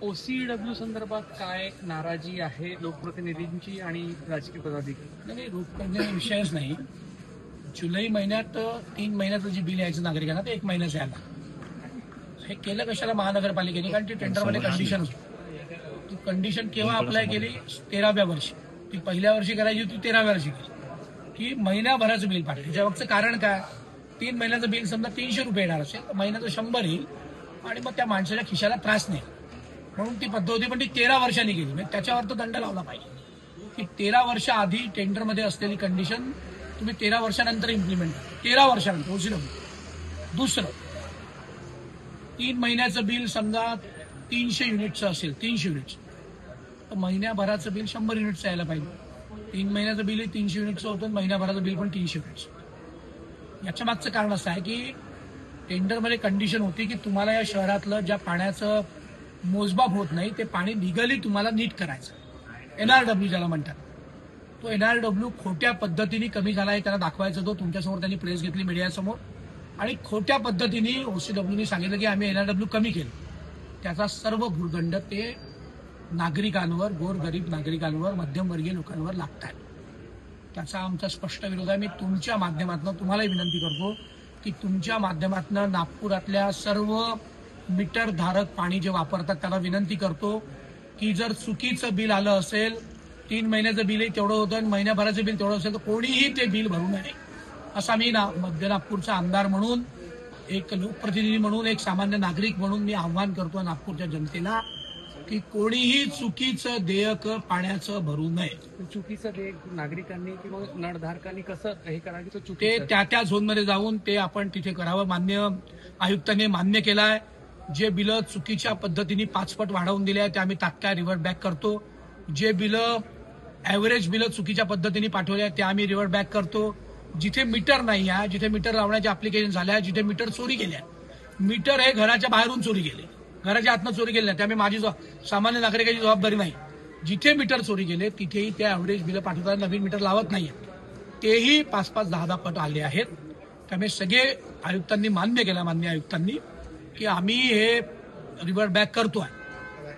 OCW संदर्भात काय नाराजी आहे लोकप्रतिनिधींची आणि राजकीय पदाधिकारी? नाही, रोखण्याचा विषयच नाही. जुलै महिन्यात 3 महिन्याचं जे बिल यायचं नागरिकांना ते 1 महिन्याचं यायला. हे केलं कशाला महानगरपालिकेने? कारण ती टेंडरमध्ये कंडिशन होती. ती कंडिशन केव्हा अप्लाय केली? 13व्या वर्षी. ती पहिल्या वर्षी करायची होती, 13व्या वर्षी केली की महिन्याभराचं बिल पाठवलं. त्याच्यामागचं कारण काय? 3 महिन्याचं बिल समजा 300 रुपये येणार असेल तर महिन्याचं 100 येईल आणि मग त्या माणसाच्या खिशाला त्रास नाही, म्हणून ती पद्धत होती. पण ती 13 वर्षांनी गेली. म्हणजे त्याच्यावर तो दंड लावला पाहिजे की 13 वर्ष आधी टेंडरमध्ये असलेली कंडिशन तुम्ही 13 वर्षानंतर इम्प्लिमेंट करा. 13 वर्षानंतर OCW. दुसरं, 3 महिन्याचं बिल समजा 300 युनिटचं असेल, 300 युनिट्स, तर महिन्याभराचं बिल 100 युनिटचं यायला पाहिजे. 3 महिन्याचं बिल 300 युनिटचं होतं, महिन्याभराचं बिल पण 300 युनिट्स. याच्या मागचं कारण असं आहे की टेंडरमध्ये कंडिशन होती की तुम्हाला या शहरातलं ज्या पाण्याचं मोजमाप होत नाही ते पाणी लिगली तुम्हाला नीट करायचं. NRW ज्याला म्हणतात, तो NRW खोट्या पद्धतीने कमी झाला आहे त्यांना दाखवायचा. तो तुमच्यासमोर त्यांनी प्रेस घेतली मीडियासमोर आणि खोट्या पद्धतीने OCWने सांगितलं की आम्ही NRW कमी केलं. त्याचा सर्व भूर्दंड ते नागरिकांवर, गोरगरीब नागरिकांवर, मध्यमवर्गीय लोकांवर लागत आहे. त्याचा आमचा स्पष्ट विरोध आहे. मी तुमच्या माध्यमातून तुम्हालाही विनंती करतो की तुमच्या माध्यमातून नागपुरातल्या सर्व मीटर धारक पाणी जे वापरतात त्याला विनंती करतो की जर चुकीचं बिल आलं असेल, 3 महिन्याचं बिलही तेवढं होतं आणि महिन्याभराचं बिल तेवढं असेल तर कोणीही ते बिल भरू नये. असा मी मध्य नागपूरचा आमदार म्हणून, एक लोकप्रतिनिधी म्हणून, एक सामान्य नागरिक म्हणून मी आव्हान करतो नागपूरच्या जनतेला की कोणीही चुकीचं देयक पाण्याचं भरू नये. चुकीचं देयक नागरिकांनी किंवा नळधारकांनी कसं हे करावं की तो ते त्या झोनमध्ये जाऊन ते आपण तिथे करावं. मान्य आयुक्तांनी मान्य केलं आहे. जे बिलं चुकीच्या पद्धतीने 5 पट वाढवून दिले आहे ते आम्ही तात्काळ रिव्हर्ट बॅक करतो. जे बिलं ॲव्हरेज बिलं चुकीच्या पद्धतीने पाठवले आहेत ते आम्ही रिव्हर्ट बॅक करतो. जिथे मीटर नाही आहे, जिथे मीटर लावण्याचे अप्लिकेशन झाले आहे, जिथे मीटर चोरी केले आहे, मीटर हे घराच्या बाहेरून चोरी केले, घराच्या आतनं चोरी केले नाही, त्यामुळे माझी सामान्य नागरिकाची जबाबदारी नाही. जिथे मीटर चोरी केले तिथेही ते ॲव्हरेज बिलं पाठवतात, नवीन मीटर लावत नाही. तेही 5-5, 10-10 पट आले आहेत. त्यामुळे सगळे आयुक्तांनी मान्य केलं, मान्य आयुक्तांनी, की आम्ही हे रिव्हर्ट बॅक करतोय.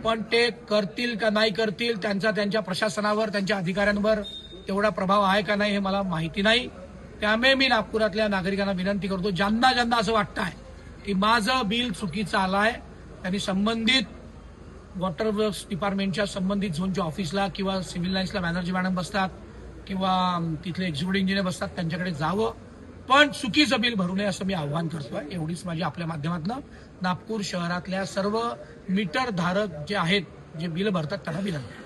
पण ते करतील का नाही करतील त्यांचा त्यांच्या प्रशासनावर, त्यांच्या अधिकाऱ्यांवर तेवढा प्रभाव आहे का नाही हे मला माहिती नाही. त्यामुळे मी नागपुरातल्या नागरिकांना विनंती करतो, ज्यांना ज्यांना असं वाटतं आहे की माझं बिल चुकीचं आलं आहे, त्यांनी संबंधित वॉटर वर्क्स डिपार्टमेंटच्या संबंधित झोनच्या ऑफिसला किंवा सिव्हिल लाईन्सला बॅनर्जी मॅडम बसतात किंवा तिथले एक्झिक्युटिव्ह इंजिनियर बसतात त्यांच्याकडे जावं, पण चुकीचं बिल भरू नये असं मी आव्हान करतोय. एवढीच माझी आपल्या माध्यमातून नागपूर शहरातल्या सर्व मीटर धारक जे आहेत, जे बिल भरतात त्यांना विनंती.